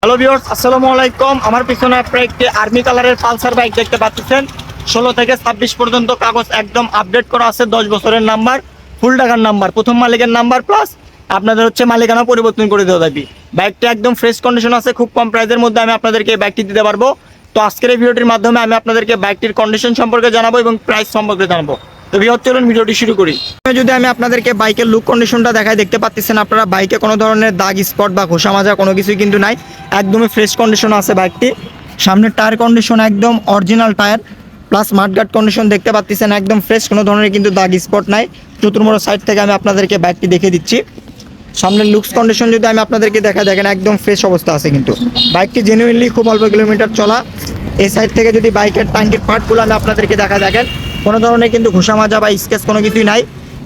Hello viewers, আসসালামু আলাইকুম। আমার পিছনে আপনারা একটি আর্মি কালারের পালসার বাইক দেখতে পাচ্ছেন। 16 থেকে 26 পর্যন্ত কাগজ একদম আপডেট করা আছে। 10 বছরের নাম্বার, ফুল টাকার নাম্বার, প্রথম মালিকের নাম্বার, প্লাস আপনাদের মালিকানা পরিবর্তন করে দেওয়া যাবে। বাইকটা একদম ফ্রেশ কন্ডিশন আছে। খুব কম প্রাইসের মধ্যে আমি আপনাদেরকে এই বাইকটি দিতে পারবো। তো আজকের এই ভিডিওটির মাধ্যমে আমি আপনাদেরকে বাইকটির কন্ডিশন সম্পর্কে জানাবো এবং প্রাইস সম্পর্কে জানাবো। তো ভিউয়ার্স, চলুন ভিডিওটি শুরু করি। যদি আমি আপনাদেরকে বাইকের লুক কন্ডিশনটা দেখাই, দেখতে পাচ্ছেন আপনারা বাইকে কোনো ধরনের দাগ স্পট বা ঘষা মাজা কোনো কিছুই কিন্তু নাই। একদমই ফ্রেশ কন্ডিশন আছে বাইকটি। সামনের টায়ার কন্ডিশন একদম original tyre, plus mudguard condition দেখতে পাচ্ছেন একদম ফ্রেশ, কোনো ধরনের কিন্তু দাগ স্পট নাই। চতুর্মুড়ো সাইড থেকে আমি আপনাদেরকে বাইকটি দেখিয়ে দিচ্ছি। সামনের লুকস কন্ডিশন যদি আমি আপনাদেরকে দেখেন একদম ফ্রেশ অবস্থা আছে কিন্তু বাইকটি জেনুইনলি খুব অল্প কিলোমিটার চলা। এই সাইড থেকে যদি বাইকের টাঙ্কির পার্টগুলো আমি আপনাদেরকে দেখেন কোনো ধরনের কিন্তু ঘষা মাজা বা স্কেচ কোনো কিছুই নাই।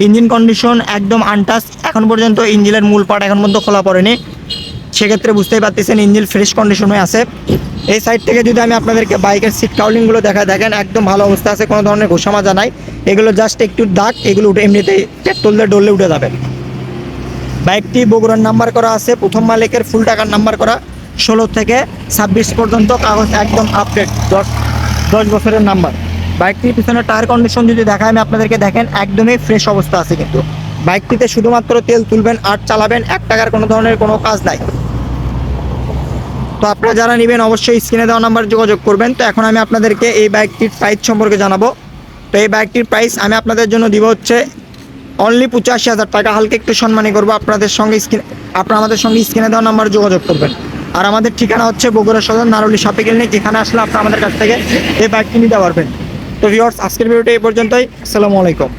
ইঞ্জিন কন্ডিশন একদম আনটাচ, এখন পর্যন্ত ইঞ্জিনের মূল পার্ট এখন পর্যন্ত খোলা পড়েনি। সেক্ষেত্রে বুঝতেই পারতেছেন ইঞ্জিন ফ্রেশ কন্ডিশনে আছে। এই সাইড থেকে যদি আমি আপনাদেরকে বাইকের সিট কাউলিংগুলো দেখেন একদম ভালো অবস্থা আছে, কোনো ধরনের ঘষা মাজা নাই। এগুলো জাস্ট একটু দাগ, এগুলো উঠে এমনিতেই পেট্রোল দিয়ে ডললে উঠে যাবে। বাইকটি বগুড়ার নাম্বার করা আছে, প্রথম মালিকের ফুল টাকার নাম্বার করা। 16 থেকে 26 পর্যন্ত কাগজ একদম আপডেট, 10 বছরের নাম্বার। বাইকটির পিছনে টায়ার কন্ডিশন যদি দেখায় আমি আপনাদেরকে দেখেন একদমই ফ্রেশ অবস্থা আছে কিন্তু বাইকটিতে শুধুমাত্র তেল তুলবেন আর চালাবেন, 1 টাকার কোনো ধরনের কোনো কাজ নাই। তো আপনারা যারা নেবেন অবশ্যই স্ক্রিনে দেওয়া নাম্বার যোগাযোগ করবেন। তো এখন আমি আপনাদেরকে এই বাইকটির প্রাইস সম্পর্কে জানাবো। তো এই বাইকটির প্রাইস আমি আপনাদের জন্য দিব অনলি 85,000 টাকা। হালকা একটু সম্মানী করবো আপনাদের সঙ্গে। আপনারা আমাদের সঙ্গে স্ক্রিনে দেওয়া নাম্বার যোগাযোগ করবেন। আর আমাদের ঠিকানা বগুড়া সদর নারুলি শপিং ক্লিনিক। এখানে আসলে আপনারা আমাদের কাছ থেকে এই বাইকটি নিতে পারবেন। তো ভিউয়ার্স, আজকের ভিডিওটি এই পর্যন্তই। আসসালামু আলাইকুম।